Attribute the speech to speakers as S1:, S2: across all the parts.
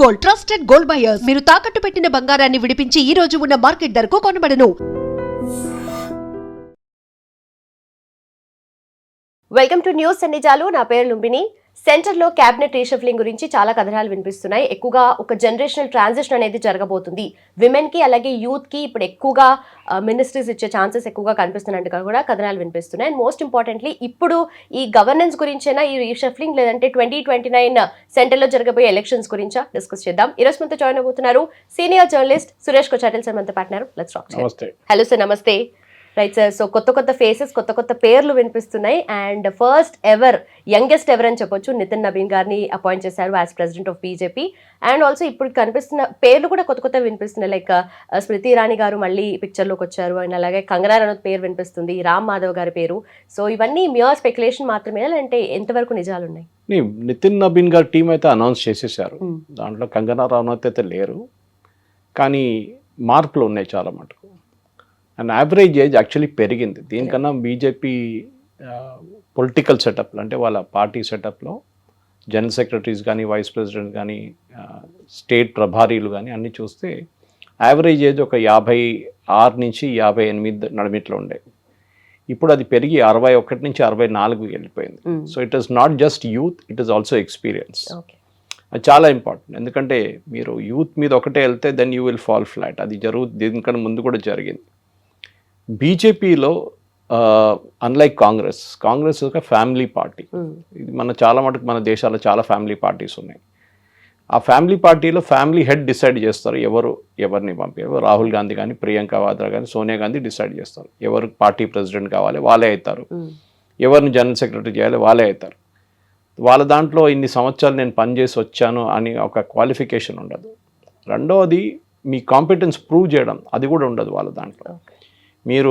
S1: Gold, trusted gold buyers. మీరు తాకట్టు పెట్టిన బంగారాన్ని విడిపించి ఈ రోజు ఉన్న మార్కెట్ ధరకు కొనబడను.
S2: వెల్కమ్ టు న్యూస్ నిజాలు. నా పేరు లుంబిని. సెంటర్లో క్యాబినెట్ రీషఫ్లింగ్ గురించి చాలా కథనాలు వినిపిస్తున్నాయి. ఎక్కువగా ఒక జనరేషనల్ ట్రాన్సిషన్ అనేది జరగబోతుంది. విమెన్ కి అలాగే యూత్ కి ఇప్పుడు ఎక్కువగా మినిస్ట్రీస్ ఇచ్చే ఛాన్సెస్ ఎక్కువగా కనిపిస్తున్నట్టుగా కూడా కథనాలు వినిపిస్తున్నాయి. అండ్ మోస్ట్ ఇంపార్టెంట్లీ ఇప్పుడు ఈ గవర్నెన్స్ గురించైనా ఈ రీషఫ్లింగ్ లేదంటే 2029 సెంటర్లో జరగబోయే ఎలక్షన్స్ గురించా డిస్కస్ చేద్దాం. ఈరోజు మనతో జాయిన్ అవబోతున్నారు senior journalist Suresh Kochattil sir మనతో పాటున్నారు. Let's talk. హలో సార్, నమస్తే. రైట్ సార్, సో కొత్త ఫేసెస్, కొత్త పేర్లు వినిపిస్తున్నాయి. And first ever youngest ever అని చెప్పొచ్చు, నితిన్ నబీన్ గారిని అపాయింట్ చేశారు as president of BJP. And also ఇప్పుడు కనిపిస్తున్న పేర్లు కూడా కొత్త వినిపిస్తున్నాయి. లైక్ స్మృతి ఇరానీ గారు మళ్ళీ పిక్చర్లోకి వచ్చారు. అండ్ అలాగే కంగనా రనౌత్ పేరు వినిపిస్తుంది, రామ్ మాధవ్ గారి పేరు. సో ఇవన్నీ మ్యూర్ స్పెక్యులేషన్ మాత్రమే, అంటే ఎంతవరకు నిజాలు ఉన్నాయి?
S3: నితిన్ నబీన్ గారి టీం అయితే అనౌన్స్ చేసేసారు. దాంట్లో కంగనా రనౌత్ అయితే లేరు, కానీ మార్పులు ఉన్నాయి చాలా మటుకు. అండ్ యావరేజ్ ఏజ్ యాక్చువల్లీ పెరిగింది. దీనికన్నా బీజేపీ పొలిటికల్ సెటప్లో, అంటే వాళ్ళ పార్టీ సెటప్లో జనరల్ సెక్రటరీస్ కానీ, వైస్ ప్రెసిడెంట్ కానీ, స్టేట్ ప్రభారీలు కానీ అన్నీ చూస్తే యావరేజ్ ఏజ్ ఒక 56 నుంచి 58 నడిమిట్లో ఉండేది. ఇప్పుడు అది పెరిగి 61 నుంచి 64 వెళ్ళిపోయింది. So it is not just youth, it is also experience. అది చాలా ఇంపార్టెంట్. ఎందుకంటే మీరు యూత్ మీద ఒకటే వెళ్తే then you will fall flat. అది దీనికన్నా ముందు కూడా జరిగింది. బీజేపీలో అన్లైక్ కాంగ్రెస్ ఒక ఫ్యామిలీ పార్టీ. ఇది చాలా మటుకు మన దేశాల్లో చాలా ఫ్యామిలీ పార్టీస్ ఉన్నాయి. ఆ ఫ్యామిలీ పార్టీలో ఫ్యామిలీ హెడ్ డిసైడ్ చేస్తారు ఎవరిని పంపారు. రాహుల్ గాంధీ కానీ, ప్రియాంక వాద్రా కానీ, సోనియా గాంధీ డిసైడ్ చేస్తారు. ఎవరు పార్టీ ప్రెసిడెంట్ కావాలి వాళ్ళే అవుతారు, ఎవరిని జనరల్ సెక్రటరీ చేయాలి వాళ్ళే అవుతారు. వాళ్ళ దాంట్లో ఇన్ని సంవత్సరాలు నేను పనిచేసి వచ్చాను అని ఒక క్వాలిఫికేషన్ ఉండదు. రెండవది మీ కాంపిటెన్స్ ప్రూవ్ చేయడం, అది కూడా ఉండదు వాళ్ళ దాంట్లో. మీరు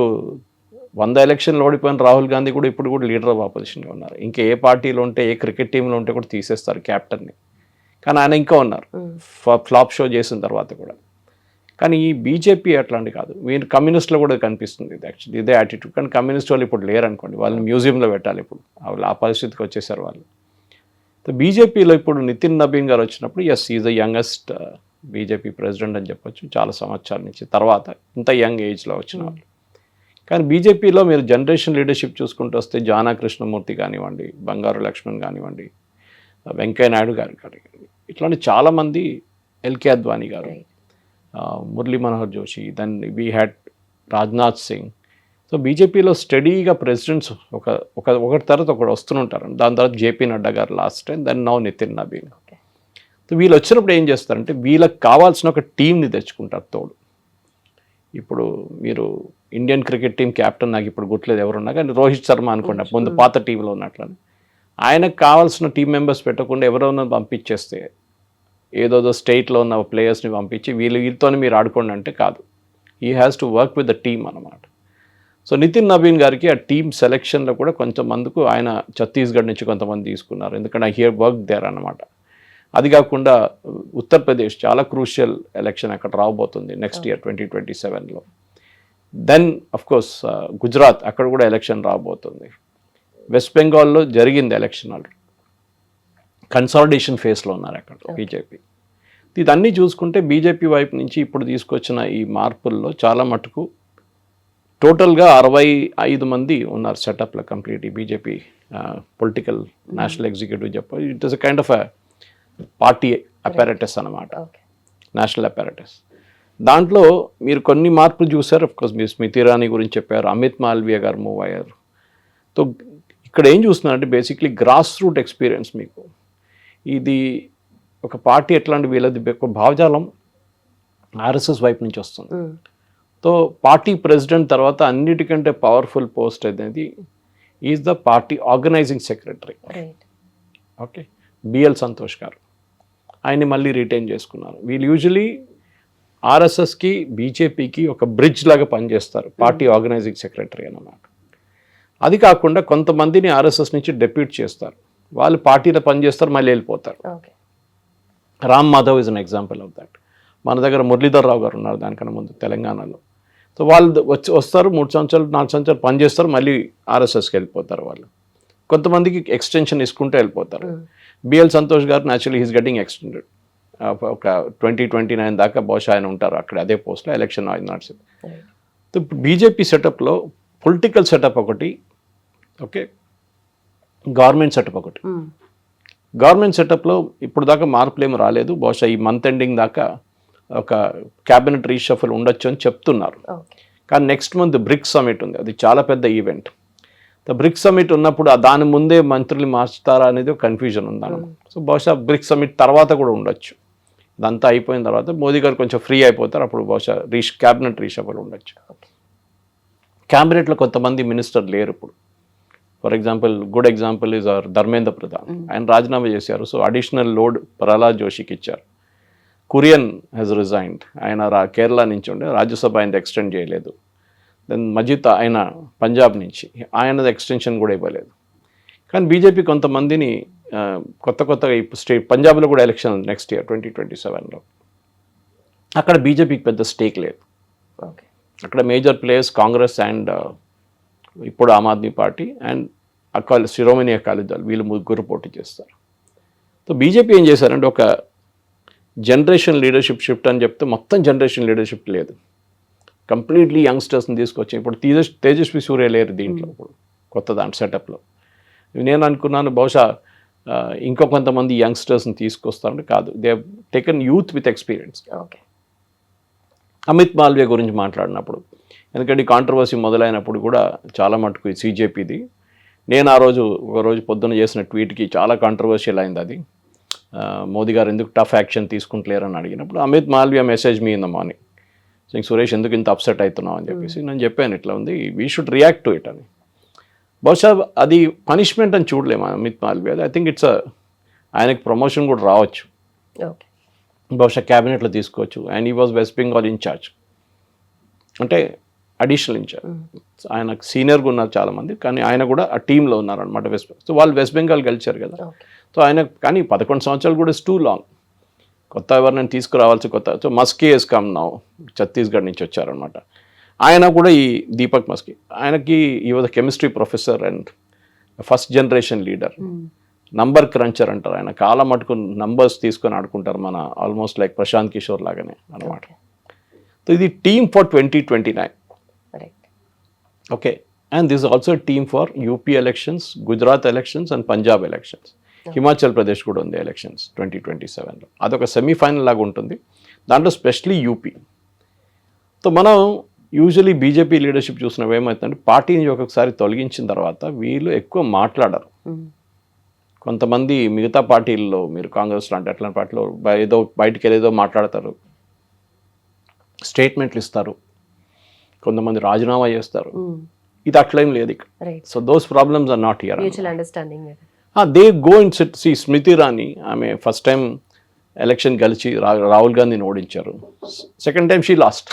S3: 100 ఎలక్షన్లు ఓడిపోయిన రాహుల్ గాంధీ కూడా ఇప్పుడు కూడా లీడర్ ఆఫ్ ఆపోజిషన్గా ఉన్నారు. ఇంకా ఏ పార్టీలో ఉంటే, ఏ క్రికెట్ టీంలో ఉంటే కూడా తీసేస్తారు క్యాప్టెన్ని, కానీ ఆయన ఇంకా ఉన్నారు ఫ్లాప్ షో చేసిన తర్వాత కూడా. కానీ ఈ బీజేపీ అట్లాంటి కాదు. మీరు కమ్యూనిస్ట్లో కూడా కనిపిస్తుంది ఇది. యాక్చువల్లీ ఇదే యాటిట్యూడ్. కానీ కమ్యూనిస్ట్ వాళ్ళు ఇప్పుడు లేరు అనుకోండి, వాళ్ళని మ్యూజియంలో పెట్టాలి. ఇప్పుడు వాళ్ళు ఆ పరిస్థితికి వచ్చేసారు వాళ్ళు. సో బీజేపీలో ఇప్పుడు నితిన్ నబీన్ గారు వచ్చినప్పుడు as is the youngest BJP president అని చెప్పొచ్చు. చాలా సంవత్సరాల నుంచి తర్వాత ఇంత యంగ్ ఏజ్లో వచ్చిన వాళ్ళు. కానీ బీజేపీలో మీరు జనరేషన్ లీడర్షిప్ చూసుకుంటూ వస్తే జానా కృష్ణమూర్తి కానివ్వండి, బంగారు లక్ష్మణ్ కానివ్వండి, వెంకయ్య నాయుడు గారు కానివ్వండి, ఇట్లాంటి చాలామంది, L K Advani garu, Murali Manohar Joshi, then we had Rajnath Singh. So బీజేపీలో స్టడీగా ప్రెసిడెంట్స్ ఒకటి తర్వాత ఒకటి వస్తుంటారు. దాని తర్వాత J P Nadda garu last time, then now Nitin Nabin. So వీళ్ళు వచ్చినప్పుడు ఏం చేస్తారంటే వీళ్ళకి కావాల్సిన ఒక టీంని తెచ్చుకుంటారు తోడు. ఇప్పుడు మీరు ఇండియన్ క్రికెట్ టీం క్యాప్టెన్ నాకు ఇప్పుడు గుర్తులేదు ఎవరున్నా, కానీ రోహిత్ శర్మ అనుకోండి, ముందు పాత టీంలో ఉన్నట్లని. ఆయనకు కావాల్సిన టీం మెంబర్స్ పెట్టకుండా ఎవరైనా పంపించేస్తే, ఏదో స్టేట్లో ఉన్న ప్లేయర్స్ని పంపించి వీళ్ళతో మీరు ఆడుకోండి అంటే కాదు. He has to work with the team అన్నమాట. సో నితిన్ నబీన్ గారికి ఆ టీమ్ సెలెక్షన్లో కూడా కొంతమందికి ఆయన ఛత్తీస్గఢ్ నుంచి కొంతమంది తీసుకున్నారు, ఎందుకంటే ఐ హియర్ వర్క్ దేర్ అన్నమాట. అది కాకుండా ఉత్తరప్రదేశ్ చాలా క్రూషియల్ ఎలక్షన్ అక్కడ రాబోతుంది నెక్స్ట్ ఇయర్ 2027లో. దెన్ అఫ్కోర్స్ గుజరాత్, అక్కడ కూడా ఎలక్షన్ రాబోతుంది. వెస్ట్ బెంగాల్లో జరిగింది ఎలక్షన్, ఆల్రెడీ కన్సాలిడేషన్ ఫేస్లో ఉన్నారు అక్కడ బీజేపీ. ఇదన్నీ చూసుకుంటే బీజేపీ వైపు నుంచి ఇప్పుడు తీసుకొచ్చిన ఈ మార్పుల్లో చాలా మటుకు టోటల్గా 65 మంది ఉన్నారు సెటప్లో కంప్లీట్ ఈ బీజేపీ పొలిటికల్ నేషనల్ ఎగ్జిక్యూటివ్ చెప్పారు. It is a kind of a party apparatus అన్నమాట, నేషనల్ అపారటస్. దాంట్లో మీరు కొన్ని మార్పులు చూసారు. అఫ్కోర్స్ మీరు స్మృతి ఇరానీ గురించి చెప్పారు, అమిత్ మాల్వియా గారు మూవ్ అయ్యారు. సో ఇక్కడ ఏం చూస్తున్నారంటే బేసిక్లీ గ్రాస్ రూట్ ఎక్స్పీరియన్స్. మీకు ఇది ఒక పార్టీ ఎట్లాంటి వీళ్ళది భావజాలం ఆర్ఎస్ఎస్ వైపు నుంచి వస్తుంది. సో పార్టీ ప్రెసిడెంట్ తర్వాత అన్నిటికంటే పవర్ఫుల్ పోస్ట్ అనేది is the party organising secretary. Okay, B L Santosh garu ఆయన్ని మళ్ళీ రిటైన్ చేసుకున్నారు. వీళ్ళు యూజువలీ ఆర్ఎస్ఎస్కి బీజేపీకి ఒక బ్రిడ్జ్ లాగా పనిచేస్తారు, పార్టీ ఆర్గనైజింగ్ సెక్రటరీ అన్నమాట. అది కాకుండా కొంతమందిని ఆర్ఎస్ఎస్ నుంచి డెప్యూట్ చేస్తారు, వాళ్ళు పార్టీలో పనిచేస్తారు, మళ్ళీ వెళ్ళిపోతారు. Ram Madhav is an example of that. మన దగ్గర మురళీధర్ రావు గారు ఉన్నారు దానికన్నా ముందు తెలంగాణలో. సో వాళ్ళు వస్తారు 3 సంవత్సరాలు 4 సంవత్సరాలు పనిచేస్తారు, మళ్ళీ ఆర్ఎస్ఎస్కి వెళ్ళిపోతారు వాళ్ళు. కొంతమందికి ఎక్స్టెన్షన్ ఇసుకుంటూ వెళ్ళిపోతారు. బిఎల్ సంతోష్ గారు న్యాచురల్లీ హీస్ గెటింగ్ ఎక్స్టెండెడ్, ఒక 2029 దాకా బహుశా ఆయన ఉంటారు అక్కడ అదే పోస్ట్లో, ఎలక్షన్ ఆయన నడిచింది. ఇప్పుడు బీజేపీ సెటప్లో పొలిటికల్ సెటప్ ఒకటి, ఓకే, గవర్నమెంట్ సెటప్ ఒకటి. గవర్నమెంట్ సెటప్లో ఇప్పుడు దాకా మార్పులు ఏమి రాలేదు. బహుశా ఈ మంత్ ఎండింగ్ దాకా ఒక క్యాబినెట్ రీషఫల్ ఉండొచ్చు అని చెప్తున్నారు. కానీ నెక్స్ట్ మంత్ బ్రిక్స్ సమిట్ ఉంది, అది చాలా పెద్ద ఈవెంట్. బ్రిక్స్ సమిట్ ఉన్నప్పుడు దాని ముందే మంత్రులు మార్చుతారా అనేది కన్ఫ్యూజన్ ఉందన్నమాట. సో బహుశా బ్రిక్స్ సమిట్ తర్వాత కూడా ఉండొచ్చు. ఇదంతా అయిపోయిన తర్వాత మోదీ గారు కొంచెం ఫ్రీ అయిపోతారు, అప్పుడు బహుశా క్యాబినెట్ రీషఫల్ ఉండొచ్చు. క్యాబినెట్లో కొంతమంది మినిస్టర్ లేరు ఇప్పుడు. For example, good example is our Dharmendra Pradhan, ఆయన రాజీనామా చేశారు. సో అడిషనల్ లోడ్ ప్రహ్లాద్ జోషికి ఇచ్చారు. కురియన్ హ్యాజ్ రిజైన్డ్, ఆయన కేరళ నుంచి ఉండే, రాజ్యసభ ఆయన ఎక్స్టెండ్ చేయలేదు. దెన్ మజిద్ ఆయన పంజాబ్ నుంచి, ఆయనది ఎక్స్టెన్షన్ కూడా ఇవ్వలేదు. కానీ బీజేపీ కొంతమందిని కొత్తగా ఇప్పుడు పంజాబ్లో కూడా ఎలక్షన్ ఉంది నెక్స్ట్ ఇయర్ 2027లో. అక్కడ బీజేపీకి పెద్ద స్టేక్ లేదు. అక్కడ మేజర్ ప్లేయర్స్ కాంగ్రెస్ అండ్ ఇప్పుడు ఆమ్ ఆద్మీ పార్టీ అండ్ శిరోమణి అకాలీ దళ్, వీళ్ళు ముగ్గురు పోటీ చేస్తారు. సో బీజేపీ ఏం చేశారంటే ఒక జనరేషన్ లీడర్షిప్ షిఫ్ట్ అని చెప్తే మొత్తం జనరేషన్ లీడర్షిప్ లేదు, కంప్లీట్లీ యంగ్స్టర్స్ని తీసుకొచ్చి. ఇప్పుడు తేజస్వి సూర్య లేరు దీంట్లో, ఇప్పుడు కొత్త దాంట్లో సెటప్లో. నేను అనుకున్నాను బహుశా ఇంకో కొంతమంది యంగ్స్టర్స్ని తీసుకొస్తారంటే కాదు, they taken youth with experience. Amit Malviya గురించి మాట్లాడినప్పుడు, ఎందుకంటే ఈ కాంట్రవర్సీ మొదలైనప్పుడు కూడా చాలా మటుకు సీజేపీది, నేను ఒక రోజు పొద్దున్న చేసిన ట్వీట్కి చాలా కాంట్రవర్షియల్ అయింది అది. మోదీ గారు ఎందుకు టఫ్ యాక్షన్ తీసుకుంటలేరని అడిగినప్పుడు Amit Malviya message me in the morning Singh, Suresh ఎందుకు ఇంత అప్సెట్ అవుతున్నావు అని చెప్పేసి నేను చెప్పాను, ఇట్లా ఉంది, we should react to it అని. బహుశా అది పనిష్మెంట్ అని చూడలేము Amit Malviya. I think it's ఆయనకి ప్రమోషన్ కూడా రావచ్చు, బహుశా క్యాబినెట్లో తీసుకోవచ్చు. అండ్ ఈ వాజ్ వెస్ట్ బెంగాల్ ఇన్ఛార్జ్, అంటే అడిషనల్ ఇన్ఛార్జ్. ఆయనకు సీనియర్గా ఉన్నారు చాలామంది, కానీ ఆయన కూడా ఆ టీంలో ఉన్నారనమాట వెస్ట్ బెంగాల్. సో వాళ్ళు వెస్ట్ బెంగాల్ గెలిచారు కదా. సో ఆయన కానీ 11 సంవత్సరాలు కూడా ఇస్ టూ లాంగ్. కొత్త ఎవరినైనా తీసుకురావాల్సి కొత్త. So Maski he's come now, Chhattisgarh నుంచి వచ్చారనమాట. ఆయన కూడా ఈ దీపక్ మస్కీ, ఆయనకి ఈ was chemistry professor and first generation leader, number cruncher అంటారు. ఆయన కాలం మటుకు నంబర్స్ తీసుకొని ఆడుకుంటారు, మన ఆల్మోస్ట్ లైక్ ప్రశాంత్ కిషోర్ లాగానే అనమాట. సో ఇది team for 2029. Okay, and this also team for UP elections, Gujarat elections and Punjab elections. Himachal Pradesh కూడా ఉంది ఎలక్షన్స్ 2027లో. అదొక సెమీఫైనల్ లాగా ఉంటుంది, దాంట్లో స్పెషలీ యూపీ. సో మనం యూజువలీ బీజేపీ లీడర్షిప్ చూసినవి ఏమవుతుందంటే, పార్టీని ఒక్కొక్కసారి తొలగించిన తర్వాత వీళ్ళు ఎక్కువ మాట్లాడరు. కొంతమంది మిగతా పార్టీల్లో, మీరు కాంగ్రెస్ లాంటి అట్లాంటి పార్టీలో ఏదో బయటికి వెళ్ళేదో మాట్లాడతారు, స్టేట్మెంట్లు ఇస్తారు, కొంతమంది రాజీనామా చేస్తారు. ఇది అట్లేం లేదు ఇక్కడ. So those problems are not here. They go in see Smriti Irani, ఆమె ఫస్ట్ టైం ఎలక్షన్ గెలిచి రాహుల్ గాంధీని ఓడించారు. సెకండ్ టైం షీ లాస్ట్,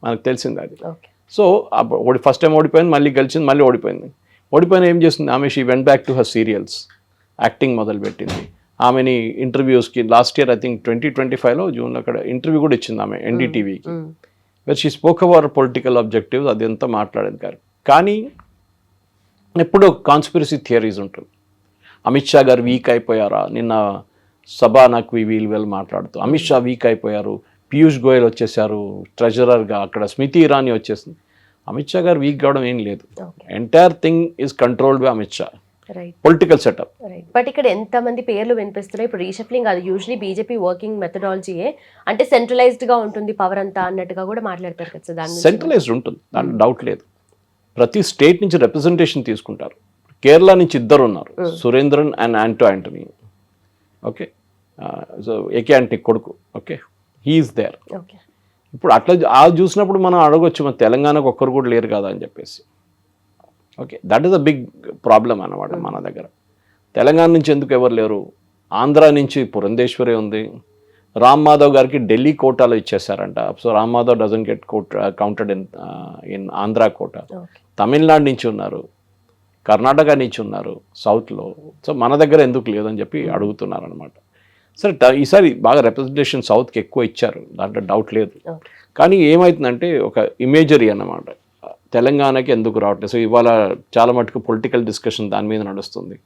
S3: మనకు తెలిసింది అది. సో ఫస్ట్ టైం ఓడిపోయింది, మళ్ళీ గెలిచింది, మళ్ళీ ఓడిపోయింది. ఓడిపోయిన ఏం చేస్తుంది ఆమె, she went back to her serials, acting మొదలుపెట్టింది. ఆమెని ఇంటర్వ్యూస్కి లాస్ట్ ఇయర్ ఐ థింక్ 2025లో జూన్లో అక్కడ ఇంటర్వ్యూ కూడా ఇచ్చింది ఆమె ఎన్డీటీవీకి, where she spoke our political objectives, అదంతా మాట్లాడేది కాదు. కానీ ఎప్పుడో కాన్స్పిరసీ థియరీస్ ఉంటుంది. అమిత్ షా గారు వీక్ అయిపోయారా, నిన్న సభానాకు వీళ్ళు మాట్లాడుతూ అమిత్ షా వీక్ అయిపోయారు, పీయూష్ గోయల్ వచ్చేసారు ట్రెజరర్గా, అక్కడ స్మృతి ఇరానీ వచ్చేసింది. అమిత్ షా గారు వీక్ కావడం ఏం లేదు, entire thing is controlled by Amit Shah, political setup.
S2: But ఇక్కడ ఎంతమంది పేర్లు వినిపిస్తున్నాయి ఇప్పుడు రీషఫ్లింగ్, అది యూజువలీ బీజేపీ వర్కింగ్ మెథడాలజీయే, అంటే సెంట్రలైజ్డ్ గా ఉంటుంది పవర్ అంతా అన్నట్టుగా కూడా మాట్లాడతారు కదా. దాని
S3: సెంట్రలైజ్డ్ ఉంటుంది, దాంట్లో డౌట్ లేదు. ప్రతి స్టేట్ నుంచి రిప్రజెంటేషన్ తీసుకుంటారు. కేరళ నుంచి ఇద్దరు ఉన్నారు, Surendran and Antony. Okay, so AK Antony కొడుకు, ఓకే, హీఈస్ దేర్. ఇప్పుడు అట్లా చూసినప్పుడు మనం అడగొచ్చు, మన తెలంగాణకు ఒక్కరు కూడా లేరు కదా అని చెప్పేసి. Okay, that is a big problem అన్నమాట మన దగ్గర. తెలంగాణ నుంచి ఎందుకు ఎవరు లేరు? ఆంధ్ర నుంచి పురంధేశ్వరి ఉంది, రామ్ మాధవ్ గారికి ఢిల్లీ కోటాలో ఇచ్చేసారంట. So Ram Madhav doesn't get counted in Andhra quota. Tamil Nadu నుంచి ఉన్నారు, కర్ణాటక నుంచి ఉన్నారు సౌత్లో. సో మన దగ్గర ఎందుకు లేదని చెప్పి అడుగుతున్నారు అనమాట. సరే, ఈసారి బాగా రిప్రజెంటేషన్ సౌత్కి ఎక్కువ ఇచ్చారు, దాంట్లో డౌట్ లేదు. కానీ ఏమవుతుందంటే ఒక ఇమేజరీ అన్నమాట, తెలంగాణకి ఎందుకు రావట్లేదు. సో ఇవాళ చాలా మటుకు పొలిటికల్ డిస్కషన్ దాని మీద నడుస్తుంది.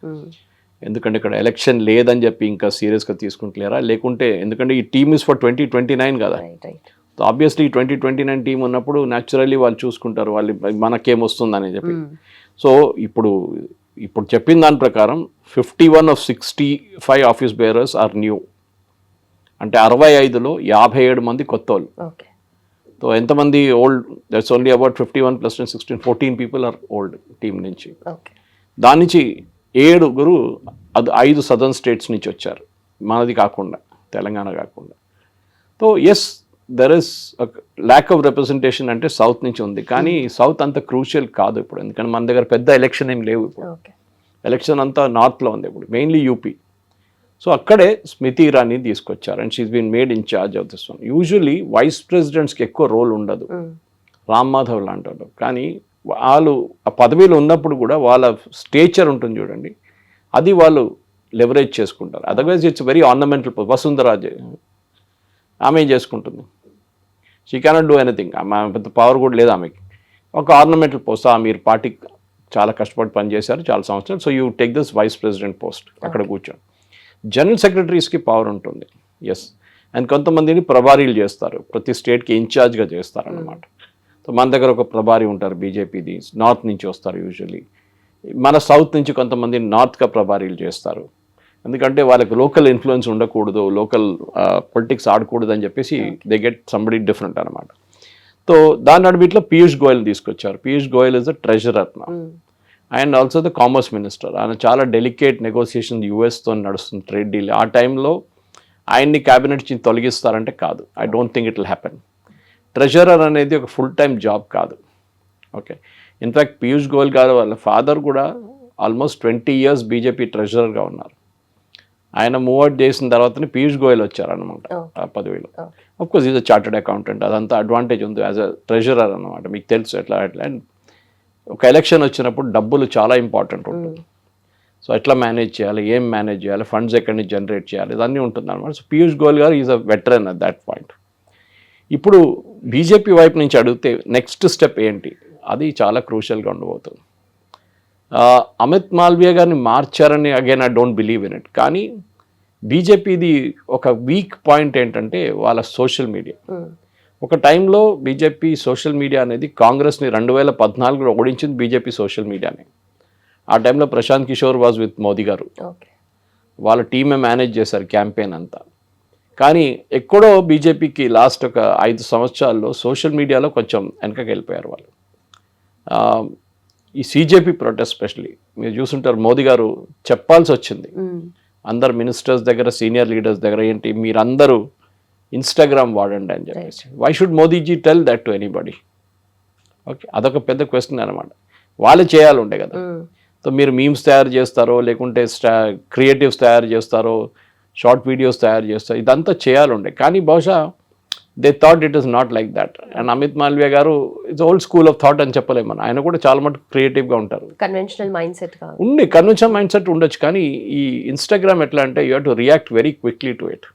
S3: ఎందుకంటే ఇక్కడ ఎలక్షన్ లేదని చెప్పి ఇంకా సీరియస్గా తీసుకుంటలేరా, లేకుంటే ఎందుకంటే ఈ టీమ్ ఇస్ ఫర్ 2029 కదా.
S2: రైట్.
S3: సో ఆబ్వియస్లీ 2029 టీం ఉన్నప్పుడు న్యాచురల్లీ వాళ్ళు చూసుకుంటారు వాళ్ళు మనకేం వస్తుందని చెప్పి. సో ఇప్పుడు చెప్పిన దాని ప్రకారం 51 of 65 office bearers are new, అంటే 65లో 57 మంది కొత్త వాళ్ళు.
S2: ఓకే.
S3: సో ఎంతమంది old, that's only about 51 + 10 16 14 people are old team నుంచి.
S2: ఓకే.
S3: దాని నుంచి 7 అది 5 సదర్న్ స్టేట్స్ నుంచి వచ్చారు, మనది కాకుండా, తెలంగాణ కాకుండా. So yes, there is lack of representation అంటే సౌత్ నుంచి ఉంది, కానీ సౌత్ అంత క్రూషియల్ కాదు ఇప్పుడు, ఎందుకంటే మన దగ్గర పెద్ద ఎలక్షన్ ఏం లేవు ఇప్పుడు. ఎలక్షన్ అంతా నార్త్లో ఉంది ఇప్పుడు, మెయిన్లీ యూపీ. సో అక్కడే స్మృతి ఇరానీ తీసుకొచ్చారు and she's been made in charge of this one. Usually vice ప్రెసిడెంట్స్కి ఎక్కువ రోల్ ఉండదు, రామ్ మాధవ్ లాంటి వాళ్ళు, కానీ వాళ్ళు ఆ పదవిలో ఉన్నప్పుడు కూడా వాళ్ళ స్టేచర్ ఉంటుంది చూడండి, అది వాళ్ళు లెవరేజ్ చేసుకుంటారు. Otherwise it's very ornamental. వసుంధరాజే ఆమె ఏం చేసుకుంటుంది, షీ కెనాట్ డూ ఎనీథింగ్, ఆమె పెద్ద పవర్ కూడా లేదు ఆమెకి. ఒక ఆర్నమెంటల్ పోస్ట్, మీరు పార్టీకి చాలా కష్టపడి పనిచేశారు చాలా సంవత్సరాలు, so you take this vice president post, అక్కడ కూర్చోండి. జనరల్ సెక్రటరీస్కి పవర్ ఉంటుంది, ఎస్, అండ్ కొంతమందిని ప్రభారీలు చేస్తారు, ప్రతి స్టేట్కి ఇన్ఛార్జ్గా చేస్తారు అన్నమాట. సో మన దగ్గర ఒక ప్రభారీ ఉంటారు బీజేపీది, నార్త్ నుంచి వస్తారు యూజువలీ. మన సౌత్ నుంచి కొంతమంది నార్త్గా ప్రభారీలు చేస్తారు, ఎందుకంటే వాళ్ళకి లోకల్ ఇన్ఫ్లుయెన్స్ ఉండకూడదు, లోకల్ పొలిటిక్స్ ఆడకూడదు అని చెప్పేసి దే గెట్ సంబడి డిఫరెంట్ అనమాట. సో దాని అడిబిట్లో పీయూష్ గోయల్ తీసుకొచ్చారు. Piyush Goyal is the treasurer నా and also the commerce minister. ఆయన చాలా డెలికేట్ నెగోసియేషన్ యుఎస్తో నడుస్తుంది, ట్రేడ్ డీల్. ఆ టైంలో ఆయన్ని క్యాబినెట్ నుంచి తొలగిస్తారంటే కాదు, I don't think it will happen. Treasurer అనేది ఒక ఫుల్ టైం జాబ్ కాదు. ఓకే, ఇన్ఫ్యాక్ట్ పీయూష్ గోయల్ గారు వాళ్ళ ఫాదర్ కూడా ఆల్మోస్ట్ 20 years బీజేపీ ట్రెజరర్గా ఉన్నారు. ఆయన మూవ్ అవుట్ చేసిన తర్వాతనే పీయూష్ గోయల్ వచ్చారనమాట ఆ పదవిలో. Of course is a chartered accountant, అదంతా అడ్వాంటేజ్ ఉంది యాజ్ అ ట్రెజరర్ అనమాట, మీకు తెలుసు ఎట్లా. అండ్ ఒక ఎలక్షన్ వచ్చినప్పుడు డబ్బులు చాలా ఇంపార్టెంట్ ఉంటుంది. సో ఎట్లా మేనేజ్ చేయాలి, ఏం మేనేజ్ చేయాలి, ఫండ్స్ ఎక్కడి నుంచి జనరేట్ చేయాలి, ఇదన్నీ ఉంటుంది అనమాట. సో పీయూష్ గోయల్ గారు is a veteran at that point. ఇప్పుడు బీజేపీ వైపు నుంచి అడిగితే నెక్స్ట్ స్టెప్ ఏంటి, అది చాలా క్రూషియల్గా ఉండబోతుంది. అమిత్ మాల్వియా గారిని మార్చారని again I don't believe in it, కానీ బీజేపీది ఒక వీక్ పాయింట్ ఏంటంటే వాళ్ళ సోషల్ మీడియా. ఒక టైంలో బీజేపీ సోషల్ మీడియా అనేది కాంగ్రెస్ని 2014లో ఓడించింది బీజేపీ సోషల్ మీడియాని. ఆ టైంలో ప్రశాంత్ కిషోర్ వాజ్ విత్ మోదీ గారు, వాళ్ళ టీమే మేనేజ్ చేశారు క్యాంపెయిన్ అంతా. కానీ ఎక్కడో బీజేపీకి లాస్ట్ ఒక 5 సంవత్సరాల్లో సోషల్ మీడియాలో కొంచెం వెనకకి వెళ్ళిపోయారు వాళ్ళు. ఈ సీజేపీ ప్రొటెస్ట్ స్పెషల్లీ మీరు చూసుంటారు, మోదీ గారు చెప్పాల్సి వచ్చింది అందరు మినిస్టర్స్ దగ్గర, సీనియర్ లీడర్స్ దగ్గర, ఏంటి మీరందరూ ఇన్స్టాగ్రామ్ వాడండి అని చెప్పేసి. Why should Modiji tell that to anybody? Okay, అదొక పెద్ద క్వశ్చన్ అనమాట. వాళ్ళే చేయాలి ఉండే కదా. సో మీరు మీమ్స్ తయారు చేస్తారో, లేకుంటే క్రియేటివ్స్ తయారు చేస్తారో, షార్ట్ వీడియోస్ తయారు చేస్తారో, ఇదంతా చేయాలండే. కానీ బహుశా they thought it is not like that. And Amit Malviya గారు it's old school of thought అని చెప్పలేము మనం. ఆయన కూడా చాలా మటుకు క్రియేటివ్గా ఉంటారు.
S2: Conventional mind set
S3: conventional mind set ఉండొచ్చు, కానీ ఈ ఇన్స్టాగ్రామ్ ఎట్లా అంటే you have to react very quickly to it.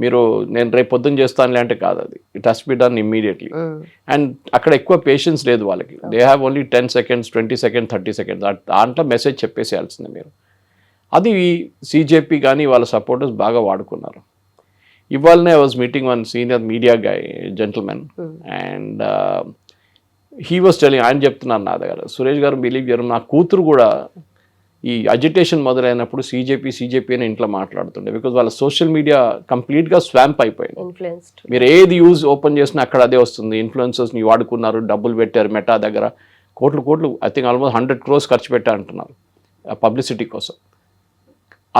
S3: మీరు నేను రేపు పొద్దున్న చేస్తానులే అంటే కాదు, అది it has be done immediately. And అక్కడ ఎక్కువ పేషెన్స్ లేదు వాళ్ళకి. They have only 10 seconds, 20 seconds, 30 seconds, దాంట్లో మెసేజ్ చెప్పేసేయాల్సిందే మీరు. అది సీజేపీ కానీ వాళ్ళ సపోర్టర్స్ బాగా వాడుకున్నారు. ఇవాళనే I was meeting one senior media guy gentlemen and he was telling, ఆయన చెప్తున్నారు నా దగ్గర, సురేష్ గారు బిలీవ్ చేయరు, నా కూతురు కూడా ఈ అజిటేషన్ మొదలైనప్పుడు సీజేపీ అని ఇంట్లో మాట్లాడుతుండే. బికాజ్ వాళ్ళ సోషల్ మీడియా కంప్లీట్గా స్వాంప్ అయిపోయింది. మీరు ఏది యూజ్ ఓపెన్ చేసినా అక్కడ అదే వస్తుంది. ఇన్ఫ్లుయెన్సర్స్ని వాడుకున్నారు, డబ్బులు పెట్టారు, మెటా దగ్గర కోట్లు ఐ థింక్ ఆల్మోస్ట్ 100 crores ఖర్చు పెట్టా అంటున్నారు పబ్లిసిటీ కోసం.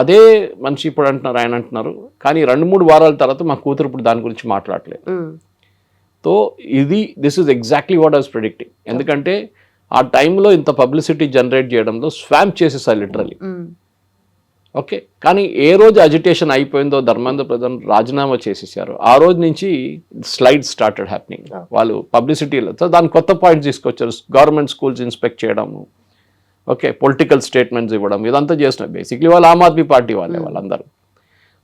S3: అదే మనిషి ఇప్పుడు అంటున్నారు, ఆయన అంటున్నారు, కానీ 2-3 వారాల తర్వాత మా కూతురు ఇప్పుడు దాని గురించి మాట్లాడలేదు. So this is exactly what I was predicting. ఎందుకంటే ఆ టైంలో ఇంత పబ్లిసిటీ జనరేట్ చేయడంలో స్వాంప్ చేసేసారు లిటరలీ. ఓకే, కానీ ఏ రోజు అజిటేషన్ అయిపోయిందో ధర్మేంద్ర ప్రధాన్ రాజీనామా చేసేసారు, ఆ రోజు నుంచి స్లైడ్ స్టార్టెడ్ హ్యాపెనింగ్. వాళ్ళు పబ్లిసిటీలో సో దాని కొత్త పాయింట్స్ తీసుకొచ్చారు. గవర్నమెంట్ స్కూల్స్ ఇన్స్పెక్ట్ చేయడము, ఓకే, పొలిటికల్ స్టేట్మెంట్స్ ఇవ్వడం, ఇదంతా చేస్తున్నారు. బేసిక్లీ వాళ్ళు ఆమ్ ఆద్మీ పార్టీ వాళ్ళందరూ.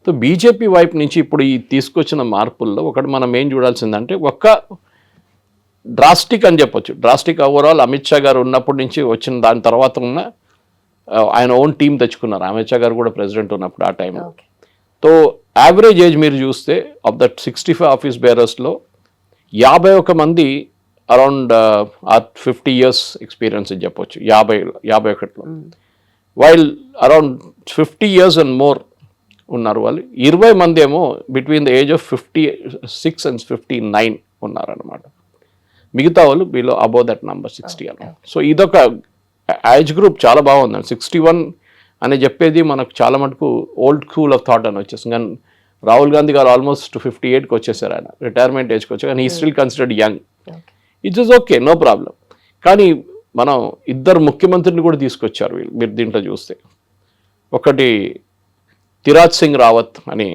S3: సో బీజేపీ వైపు నుంచి ఇప్పుడు ఈ తీసుకొచ్చిన మార్పుల్లో ఒకటి మనం ఏం చూడాల్సిందంటే, ఒక్క డ్రాస్టిక్ అని చెప్పొచ్చు, డ్రాస్టిక్ ఓవరాల్ అమిత్ షా గారు ఉన్నప్పటి నుంచి వచ్చిన దాని తర్వాత ఉన్న ఆయన ఓన్ టీం తెచ్చుకున్నారు. అమిత్ షా గారు కూడా ప్రెసిడెంట్ ఉన్నప్పుడు ఆ టైంలో.
S2: ఓకే.
S3: సో యావరేజ్ ఏజ్ మీరు చూస్తే ఆఫ్ దట్ 65 ఆఫీస్ బేరర్స్లో 51 మంది అరౌండ్ 50 ఇయర్స్ ఎక్స్పీరియన్స్ అని చెప్పొచ్చు. 51లో while around 50 years and more ఉన్నారు వాళ్ళు. 20 మంది ఏమో between the age of 56 and 59 ఉన్నారనమాట. మిగతా వాళ్ళు బిలో అబౌవ్ దట్ నంబర్ 60 అన్న. సో ఇదొక ఏజ్ గ్రూప్ చాలా బాగుందండి. 61 అని చెప్పేది మనకు చాలా మటుకు ఓల్డ్ స్కూల్ ఆఫ్ థాట్ అని వచ్చేసింది. కానీ రాహుల్ గాంధీ గారు ఆల్మోస్ట్ 58కి వచ్చేసారు, ఆయన రిటైర్మెంట్ ఏజ్కి వచ్చారు. కానీ ఈ still considered young. It's is okay, no problem. కానీ మనం 2 ముఖ్యమంత్రిని కూడా తీసుకొచ్చారు వీళ్ళు, మీరు దీంట్లో చూస్తే. ఒకటి తిరాజ్ సింగ్ రావత్ అని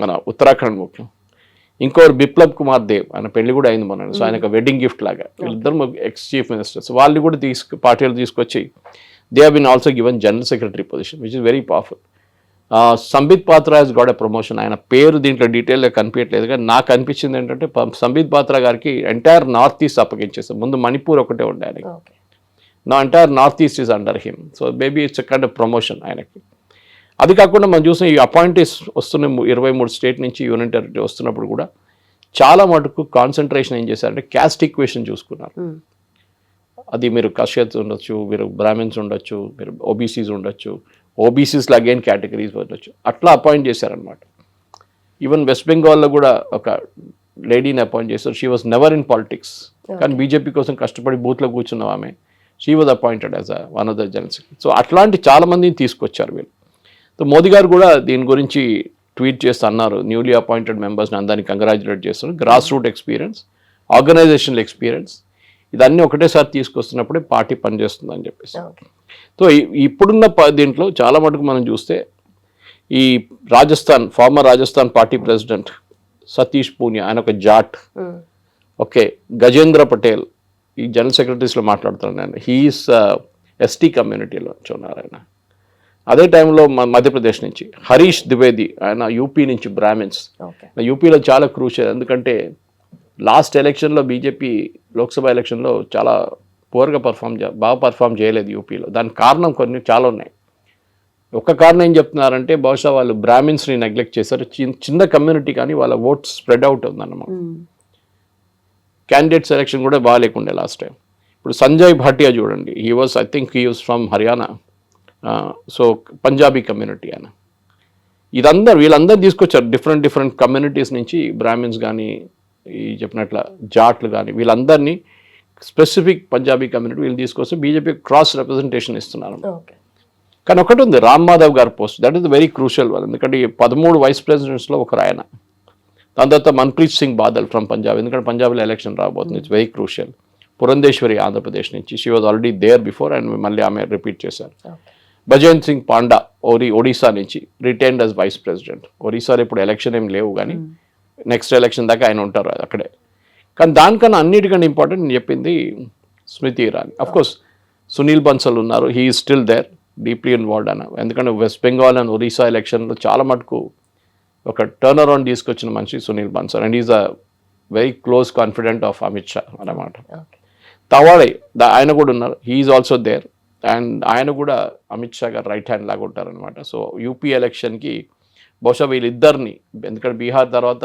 S3: మన ఉత్తరాఖండ్ ముఖ్యం, ఇంకోరు బిప్లబ్ కుమార్ దేవ్, ఆయన పెళ్లి కూడా అయింది మొన్న. సో ఆయనకు వెడ్డింగ్ గిఫ్ట్ లాగా వీళ్ళిద్దరు ఎక్స్ చీఫ్ మినిస్టర్స్. వాళ్ళు కూడా పార్టీలు తీసుకొచ్చి they have been also given general secretary position, which is very powerful. Sambit Patra he's got a promotion. ఆయన పేరు దీంట్లో డీటెయిల్గా కనిపించట్లేదు, కానీ నాకు అనిపించింది ఏంటంటే సంబిత్ పాత్రా గారికి ఎంటైర్ నార్త్ ఈస్ట్ అప్పగించేస్తారు. ముందు మణిపూర్ ఒకటే ఉండే ఆయనకి. నా entire north east is under him. So maybe it's kind of promotion ఆయనకి. అది కాకుండా మనం చూసిన ఈ అపాయింటీస్ వస్తున్న 23 స్టేట్ నుంచి యూనియన్ టెరిటరీ వస్తున్నప్పుడు కూడా చాలా మటుకు కాన్సన్ట్రేషన్ ఏం చేశారంటే క్యాస్ట్ ఈక్వేషన్ చూసుకున్నారు. అది మీరు కష్యత్ ఉండొచ్చు, మీరు బ్రాహ్మిన్స్ ఉండొచ్చు, మీరు ఓబీసీస్ ఉండొచ్చు, ఓబీసీస్లో అగైన్ కేటగిరీస్ ఉండొచ్చు, అట్లా అపాయింట్ చేశారనమాట. ఈవెన్ వెస్ట్ బెంగాల్లో కూడా ఒక లేడీని అపాయింట్ చేశారు. She was never in politics, కానీ బీజేపీ కోసం కష్టపడి బూత్లో కూర్చున్నాం ఆమె. She was appointed as one of the general secretary. So అట్లాంటి చాలా మందిని తీసుకొచ్చారు వీళ్ళు. సో మోదీ గారు కూడా దీని గురించి ట్వీట్ చేస్తూ అన్నారు, న్యూలీ అపాయింటెడ్ మెంబర్స్ని అందరినీ కంగ్రాచులేట్ చేస్తున్నారు. Grass root experience, organisational experience, ఇదన్నీ ఒకటేసారి తీసుకొస్తున్నప్పుడే పార్టీ పనిచేస్తుంది అని చెప్పేసి. సో ఇప్పుడున్న దీంట్లో చాలా మటుకు మనం చూస్తే ఈ former Rajasthan party president Satish Poonia, ఆయన ఒక జాట్. ఓకే, గజేంద్ర పటేల్ ఈ జనరల్ సెక్రటరీస్లో మాట్లాడుతున్నాను నేను. హీఈస్ ఎస్టీ కమ్యూనిటీలో ఉన్నారు ఆయన. అదే టైంలో మధ్యప్రదేశ్ నుంచి హరీష్ ద్వివేది, ఆయన యూపీ నుంచి బ్రాహ్మిన్స్. యూపీలో చాలా క్రూషియల్, ఎందుకంటే లాస్ట్ ఎలక్షన్లో బీజేపీ లోక్సభ ఎలక్షన్లో చాలా పూర్గా బాగా పర్ఫామ్ చేయలేదు యూపీలో. దానికి కారణం కొన్ని చాలా ఉన్నాయి. ఒక కారణం ఏం చెప్తున్నారంటే బహుశా వాళ్ళు బ్రాహ్మిన్స్ని నెగ్లెక్ట్ చేశారు. చిన్న కమ్యూనిటీ కానీ వాళ్ళ ఓట్స్ స్ప్రెడ్ అవుట్ ఉందన్నమాట. క్యాండిడేట్ సెలెక్షన్ కూడా బాగా లేకుండే లాస్ట్ టైం. ఇప్పుడు సంజయ్ భాటియా చూడండి, he was from Haryana. So Punjabi community ఆయన. వీళ్ళందరూ తీసుకొచ్చారు డిఫరెంట్ కమ్యూనిటీస్ నుంచి, బ్రాహ్మిన్స్ కానీ ఈ చెప్పినట్ల జాట్లు కానీ, వీళ్ళందరినీ స్పెసిఫిక్ పంజాబీ కమ్యూనిటీ వీళ్ళు తీసుకొస్తే బీజేపీ క్రాస్ రిప్రజెంటేషన్ ఇస్తున్నారు. కానీ ఒకటి ఉంది, రామ్ మాధవ్ గారి post, that is very crucial one. ఎందుకంటే 13 వైస్ ప్రెసిడెంట్స్లో ఒకరు ఆయన. దాని తర్వాత మన్ప్రీత్ సింగ్ బాదల్ ఫ్రమ్ పంజాబ్, ఎందుకంటే పంజాబ్లో ఎలక్షన్ రాబోతుంది, it's very crucial. Purandeswari Andhra Pradesh నుంచి, she was already there before and మళ్ళీ ఆమె రిపీట్ చేశారు. భజంత్ సింగ్ పాండా ఒడిశా నుంచి, రిటైన్డ్ యాజ్ వైస్ ప్రెసిడెంట్. ఒడిశాలో ఇప్పుడు ఎలక్షన్ ఏం లేవు, కానీ నెక్స్ట్ ఎలక్షన్ దాకా ఆయన ఉంటారు అక్కడే. కానీ దానికన్నా అన్నిటికంటే ఇంపార్టెంట్ నేను చెప్పింది స్మృతి ఇరానీ. అఫ్కోర్స్ సునీల్ బన్సల్ ఉన్నారు, he is still there, deeply involved అన్న. ఎందుకంటే వెస్ట్ బెంగాల్ అండ్ ఒడిశా ఎలక్షన్లో చాలా మటుకు ఒక టర్న్ అరౌండ్ తీసుకొచ్చిన మనిషి Sunil Bansal, and is a very close confident of Amit Shah అన్నమాట. తవాడే ఆయన కూడా ఉన్నారు, he is also there. And ఆయన కూడా అమిత్ షా గారు రైట్ హ్యాండ్ లాగా ఉంటారనమాట. సో యూపీ ఎలక్షన్కి బహుశా వీళ్ళిద్దరిని, ఎందుకంటే బీహార్ తర్వాత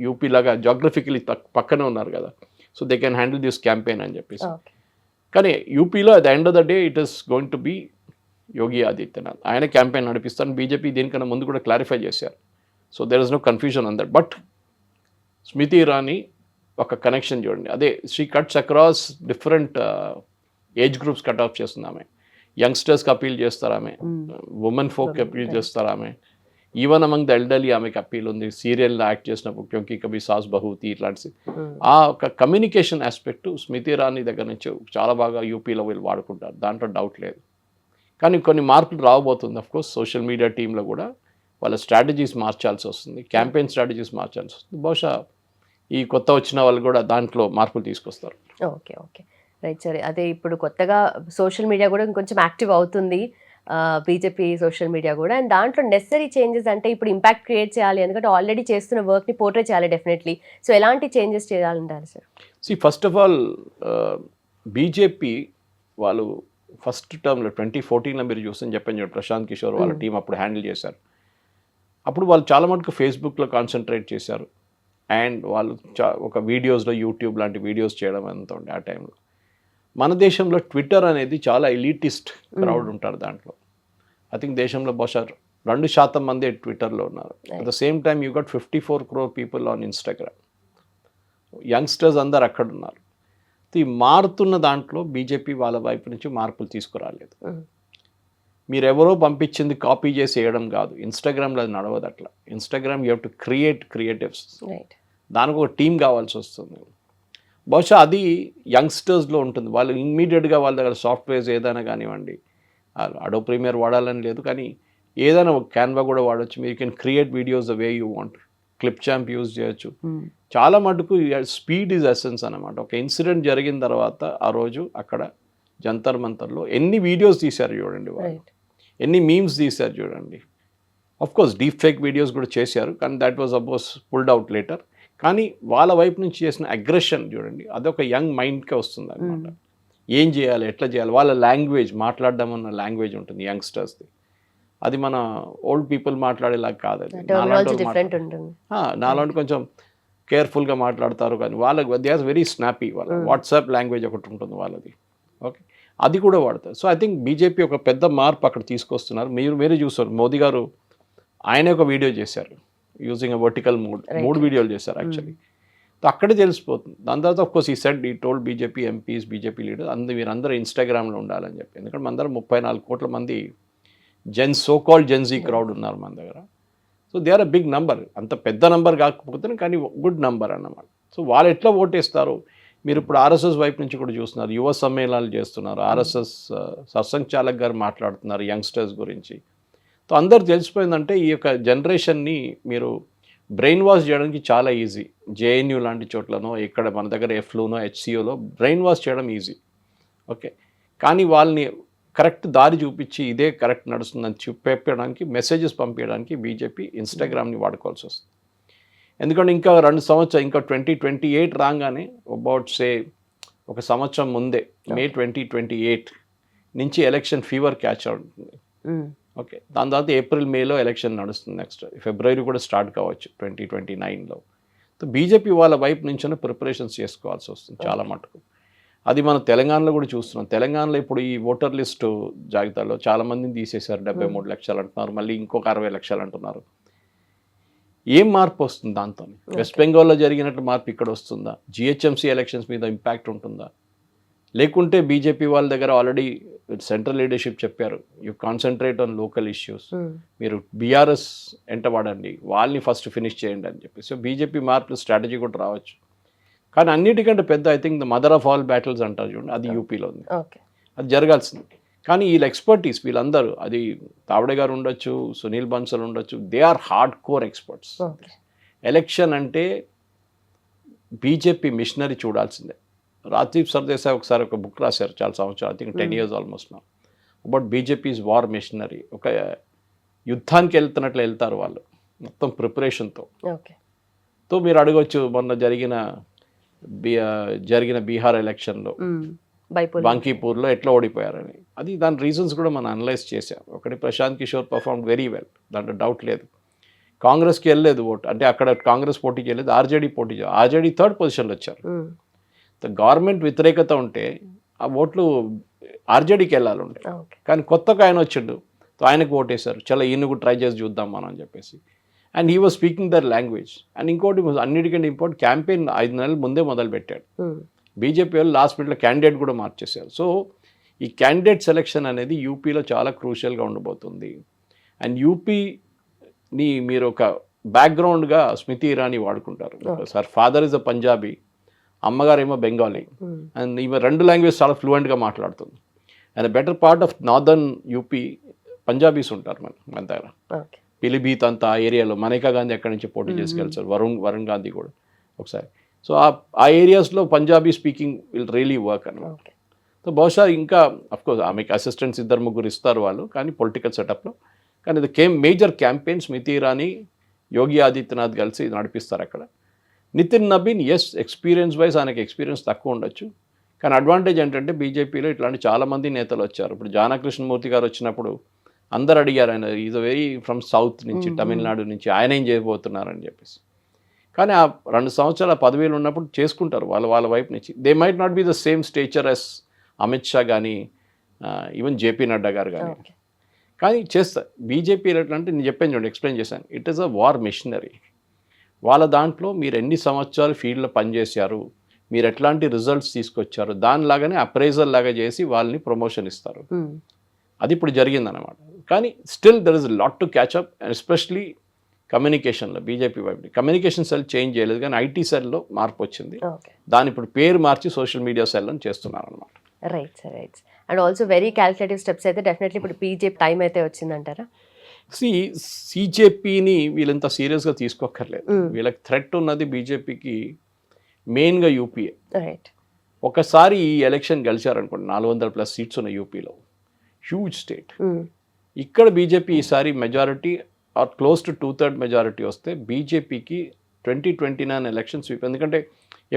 S3: యూపీ లాగా జాగ్రఫికలీ పక్కనే ఉన్నారు కదా, so they can handle this campaign అని చెప్పేసి. కానీ యూపీలో at the end of the day it is going to be Yogi Adityanath, ఆయన క్యాంపెయిన్ నడిపిస్తాను. బీజేపీ దీనికన్నా ముందు కూడా క్లారిఫై చేశారు. So there is no confusion on that. But Smriti Irani ఒక కనెక్షన్ చూడండి, అదే she cuts across different age groups cut off చేస్తుంది ఆమె. యంగ్స్టర్స్కి అపీల్ చేస్తారు ఆమె, ఉమెన్ ఫోక్కి అపీల్ చేస్తారు ఆమె, ఈవెన్ అమంగ్ ద ఎల్డర్లీ ఆమెకి అపీల్ ఉంది. సీరియల్లో యాక్ట్ చేసినప్పుడు క్యోంకి కభీ సాస్ బహూతి ఇట్లాంటి ఆ ఒక కమ్యూనికేషన్ ఆస్పెక్ట్ స్మృతి ఇరానీ దగ్గర నుంచి చాలా బాగా యూపీలో వీళ్ళు వాడుకుంటారు, దాంట్లో డౌట్ లేదు. కానీ కొన్ని మార్పులు రాబోతుంది. అఫ్కోర్స్ సోషల్ మీడియా టీంలో కూడా వాళ్ళ స్ట్రాటజీస్ మార్చాల్సి వస్తుంది, క్యాంపెయిన్ స్ట్రాటజీస్ మార్చాల్సి వస్తుంది. బహుశా ఈ కొత్త వచ్చిన వాళ్ళు కూడా దాంట్లో మార్పులు తీసుకొస్తారు.
S2: ఓకే ఓకే రైట్ సరే. అదే ఇప్పుడు కొత్తగా సోషల్ మీడియా కూడా ఇంకొంచెం యాక్టివ్ అవుతుంది, బీజేపీ సోషల్ మీడియా కూడా. అండ్ దాంట్లో నెసరీ చేంజెస్ అంటే ఇప్పుడు ఇంపాక్ట్ క్రియేట్ చేయాలి, ఎందుకంటే ఆల్రెడీ చేస్తున్న వర్క్ని పోర్ట్రే చేయాలి డెఫినెట్లీ. సో ఎలాంటి చేంజెస్ చేయాలంటారు sir?
S3: First of all BJP వాళ్ళు ఫస్ట్ టర్మ్లో 2014లో మీరు చూస్తే చెప్పాను చూడండి, ప్రశాంత్ కిషోర్ వాళ్ళ టీం అప్పుడు హ్యాండిల్ చేశారు. అప్పుడు వాళ్ళు చాలా మటుకు ఫేస్బుక్లో కాన్సన్ట్రేట్ చేశారు, అండ్ వాళ్ళు ఒక వీడియోస్లో యూట్యూబ్ లాంటి వీడియోస్ చేయడం అంత ఉండే ఆ టైంలో. మన దేశంలో ట్విట్టర్ అనేది చాలా ఎలిటిస్ట్ క్రౌడ్ ఉంటారు దాంట్లో. ఐ థింక్ దేశంలో బహుశా 2% మంది ట్విట్టర్లో ఉన్నారు. At the same time you got 54 crore people on Instagram. Youngsters అందరు అక్కడ ఉన్నారు. ఈ మారుతున్న దాంట్లో బీజేపీ వాళ్ళ వైపు నుంచి మార్పులు తీసుకురాలేదు. మీరెవరో పంపించింది కాపీ చేసి వేయడం కాదు. ఇన్స్టాగ్రామ్లో అది నడవదు అట్లా. Instagram you have to create creatives. దానికి ఒక టీం కావాల్సి వస్తుంది. బహుశా అది యంగ్స్టర్స్లో ఉంటుంది. వాళ్ళు ఇమ్మీడియట్గా వాళ్ళ దగ్గర సాఫ్ట్వేర్స్ ఏదైనా కానివ్వండి, అడో ప్రీమియర్ వాడాలని లేదు, కానీ ఏదైనా ఒక క్యాన్వా కూడా వాడచ్చు. మీరు can create videos the way you want. Clip champ use చేయొచ్చు. చాలా మటుకు స్పీడ్ ఈజ్ ఎసెన్స్ అనమాట. ఒక ఇన్సిడెంట్ జరిగిన తర్వాత ఆ రోజు అక్కడ జంతర్ మంతర్లో ఎన్ని వీడియోస్ తీశారు చూడండి వాళ్ళు, ఎన్ని మీమ్స్ తీశారు చూడండి. Of course deep fake videos కూడా చేశారు, కానీ that was also pulled out later. కానీ వాళ్ళ వైపు నుంచి చేసిన అగ్రెషన్ చూడండి, అదొక యంగ్ మైండ్కే వస్తుంది అనమాట. ఏం చేయాలి, ఎట్లా చేయాలి, వాళ్ళ లాంగ్వేజ్, మాట్లాడడం అన్న లాంగ్వేజ్ ఉంటుంది యంగ్స్టర్స్ది. అది మన ఓల్డ్ పీపుల్ మాట్లాడేలాగా కాదు. అది నాలాంటి కొంచెం కేర్ఫుల్గా మాట్లాడతారు, కానీ వాళ్ళకి దే ఆర్ వెరీ స్నాపీ. వాళ్ళ వాట్సాప్ లాంగ్వేజ్ ఒకటి ఉంటుంది వాళ్ళది. ఓకే, అది కూడా వాడతారు. సో ఐ థింక్ బీజేపీ ఒక పెద్ద మార్పు అక్కడ తీసుకొస్తున్నారు. మీరే చూస్తారు, మోదీ గారు ఆయనే ఒక వీడియో చేశారు యూజింగ్ ఎ వర్టికల్ మోడ్. 3 వీడియోలు చేశారు యాక్చువల్లీ. సో అక్కడే తెలిసిపోతుంది. దాని తర్వాత ఆఫ్ కోర్స్ ఈ సెడ్ ఈ told BJP MPs, BJP leaders మీరందరూ ఇన్స్టాగ్రామ్లో ఉండాలని చెప్పి. ఎందుకంటే మన దగ్గర 34 కోట్ల మంది సో కాల్డ్ జెన్జీ క్రౌడ్ ఉన్నారు మన దగ్గర. So they are a big number. అంత పెద్ద నంబర్ కాకపోతే కానీ గుడ్ నంబర్ అన్నమాట. సో వాళ్ళు ఎట్లా ఓటేస్తారు, మీరు ఇప్పుడు ఆర్ఎస్ఎస్ వైపు నుంచి కూడా చూస్తున్నారు, యువ సమ్మేళనాలు చేస్తున్నారు. ఆర్ఎస్ఎస్ సర్సంఘచాలక్ గారు మాట్లాడుతున్నారు యంగ్స్టర్స్ గురించి. సో అందరు తెలిసిపోయిందంటే ఈ యొక్క జనరేషన్ని మీరు బ్రెయిన్ వాష్ చేయడానికి చాలా ఈజీ. జేఎన్యూ లాంటి చోట్లనో, ఇక్కడ మన దగ్గర ఎఫ్లూనో, హెచ్సిఓలో బ్రెయిన్ వాష్ చేయడం ఈజీ. ఓకే, కానీ వాళ్ళని కరెక్ట్ దారి చూపించి ఇదే కరెక్ట్ నడుస్తుందని చెప్పడానికి, మెసేజెస్ పంపించడానికి బీజేపీ ఇన్స్టాగ్రామ్ని వాడుకోవాల్సి వస్తుంది. ఎందుకంటే ఇంకా 2 సంవత్సరాలు, ఇంకా 2028 రాగానే అబౌట్ ఒక సంవత్సరం ముందే మే 2028 నుంచి ఎలక్షన్ ఫీవర్ క్యాచ్ అవుతుంది. ఓకే, దాని తర్వాత ఏప్రిల్ మేలో ఎలక్షన్ నడుస్తుంది. నెక్స్ట్ ఫిబ్రవరి కూడా స్టార్ట్ కావచ్చు 2029లో. సో బీజేపీ వాళ్ళ వైపు నుంచి ప్రిపరేషన్స్ చేసుకోవాల్సి వస్తుంది చాలా మటుకు. అది మనం తెలంగాణలో కూడా చూస్తున్నాం. తెలంగాణలో ఇప్పుడు ఈ ఓటర్ లిస్టు జాబితాలో చాలామందిని తీసేశారు. 73 లక్షలు అంటున్నారు, మళ్ళీ ఇంకొక 60 లక్షలు అంటున్నారు. ఏం మార్పు వస్తుంది దాంతో? వెస్ట్ బెంగాల్లో జరిగినట్టు మార్పు ఇక్కడ వస్తుందా? జిహెచ్ఎంసీ ఎలక్షన్స్ మీద ఇంపాక్ట్ ఉంటుందా? లేకుంటే బీజేపీ వాళ్ళ దగ్గర ఆల్రెడీ సెంట్రల్ లీడర్షిప్ చెప్పారు, you concentrate on local issues, మీరు బీఆర్ఎస్ ఎంట వాడండి, వాళ్ళని ఫస్ట్ ఫినిష్ చేయండి అని చెప్పి. సో బీజేపీ మార్పు స్ట్రాటజీ కూడా రావచ్చు. కానీ అన్నిటికంటే పెద్ద I think the mother of all battles అంటారు చూడండి, అది యూపీలో ఉంది. అది జరగాల్సింది. కానీ వీళ్ళ ఎక్స్పర్టీస్, వీళ్ళందరూ, అది తావడే గారు ఉండొచ్చు, సునీల్ బన్సల్ ఉండొచ్చు, they are hard core experts. Election అంటే బీజేపీ మిషనరీ చూడాల్సిందే. రాజీవ్ సర్దేశాయ్ ఒకసారి ఒక బుక్ రాశారు చాలా సంవత్సరాలు, ఐ థింక్ 10 years ఆల్మోస్ట్ నా, అబౌట్ బీజేపీస్ వార్ మిషనరీ. ఒక యుద్ధానికి వెళ్తున్నట్లు వెళ్తారు వాళ్ళు మొత్తం ప్రిపరేషన్తో. తో మీరు అడగవచ్చు, మొన్న జరిగిన బీహార్ ఎలక్షన్లో బాంకీపూర్లో ఎట్లా ఓడిపోయారని. అది దాని రీజన్స్ కూడా మనం అనలైజ్ చేసాం. ఒకటి, Prashant Kishor perform very well, దాంట్లో డౌట్ లేదు. కాంగ్రెస్కి వెళ్ళలేదు ఓటు, అంటే అక్కడ కాంగ్రెస్ పోటీ చేయలేదు, ఆర్జేడీ పోటీ చేయలేదు. ఆర్జేడీ 3rd పొజిషన్లో వచ్చారు. గవర్నమెంట్ వ్యతిరేకత ఉంటే ఆ ఓట్లు ఆర్జేడీకి వెళ్ళాలి ఉండే, కానీ కొత్తగా ఆయన వచ్చిండు, ఆయనకు ఓటేశారు. చాలా ఈయన కూడా ట్రై చేసి చూద్దాం మనం అని చెప్పేసి. And he was speaking their language. And ఇంకోటి అన్నిటికంటే ఇంపార్టెంట్, క్యాంపెయిన్ 5 నెలల ముందే మొదలుపెట్టాడు. బీజేపీ వాళ్ళు లాస్ట్ మినిట్లో క్యాండిడేట్ కూడా మార్చేశారు. సో ఈ క్యాండిడేట్ సెలెక్షన్ అనేది యూపీలో చాలా క్రూషియల్గా ఉండబోతుంది. అండ్ యూపీని మీరు ఒక బ్యాక్గ్రౌండ్గా స్మృతి ఇరానీ వాడుకుంటారు. Sir father is a Punjabi, అమ్మగారు ఏమో బెంగాలీ, అండ్ ఈమె 2 లాంగ్వేజ్ చాలా ఫ్లూయెంట్గా మాట్లాడుతుంది. And better part of northern UP Punjabis ఉంటారు మన దగ్గర. పిలిభీత్ అంతా ఆ ఏరియాలో మనీకా గాంధీ ఎక్కడి నుంచి పోటీ చేసుకెళ్తారు, వరుణ్ గాంధీ కూడా ఒకసారి. సో ఆ ఏరియాస్లో Punjabi speaking will really work అనమాట. సో బహుశా ఇంకా అఫ్కోర్స్ ఆమెకి అసిస్టెంట్స్ 2-3 ఇస్తారు వాళ్ళు, కానీ పొలిటికల్ సెటప్లో. కానీ ఇది మేజర్ క్యాంపెయిన్ స్మృతి ఇరానీ, యోగి ఆదిత్యనాథ్ కలిసి నడిపిస్తారు అక్కడ. Nitin Nabin as experience wise ఆయనకి ఎక్స్పీరియన్స్ తక్కువ ఉండొచ్చు, కానీ అడ్వాంటేజ్ ఏంటంటే బీజేపీలో ఇట్లాంటి చాలామంది నేతలు వచ్చారు. ఇప్పుడు జానా కృష్ణమూర్తి గారు వచ్చినప్పుడు అందరు అడిగారు, ఆయన ఈజ్ వెరీ ఫ్రమ్ సౌత్ నుంచి, తమిళనాడు నుంచి, ఆయన ఏం చేయబోతున్నారని చెప్పేసి. కానీ ఆ 2 సంవత్సరాల పదవిలో ఉన్నప్పుడు చేసుకుంటారు వాళ్ళ వైపు నుంచి. They might not be the same stature as Amit Shah కానీ ఈవెన్ జేపీ నడ్డా గారు కానీ, కానీ చేస్తారు. బీజేపీ అంటే నేను చెప్పాను చూడండి, ఎక్స్ప్లెయిన్ చేశాను, it is a war machinery. వాళ్ళ దాంట్లో మీరు ఎన్ని సంవత్సరాలు ఫీల్డ్లో పనిచేశారు, మీరు ఎట్లాంటి రిజల్ట్స్ తీసుకొచ్చారు, దానిలాగానే అప్రైజల్ లాగా చేసి వాళ్ళని ప్రమోషన్ ఇస్తారు. అది ఇప్పుడు జరిగిందన్నమాట. కానీ still there is lot to catch up, especially కమ్యూనికేషన్లో. బీజేపీ వైపు కమ్యూనికేషన్ సెల్ చేంజ్ చేయలేదు, కానీ ఐటీ సెల్లో మార్పు వచ్చింది. దాని ఇప్పుడు పేరు మార్చి సోషల్ మీడియా సెల్ అని చేస్తున్నారు అనమాట.
S2: Right sir, right. And also very calculative steps అయితే డెఫినెట్లీ ఇప్పుడు బీజేపీ టైం అయితే వచ్చిందంటారా?
S3: సిజేపీని వీళ్ళంత సీరియస్గా తీసుకోక్కర్లేదు. వీళ్ళకి థ్రెట్ ఉన్నది బీజేపీకి మెయిన్గా యూపీఏ.
S2: రైట్.
S3: ఒకసారి ఈ ఎలక్షన్ గెలిచారనుకోండి, 400+ సీట్స్ ఉన్న యూపీలో, హ్యూజ్ స్టేట్. ఇక్కడ బీజేపీ ఈసారి majority or close to 2/3 majority వస్తే బీజేపీకి 2029 ఎలక్షన్ స్వీప్. ఎందుకంటే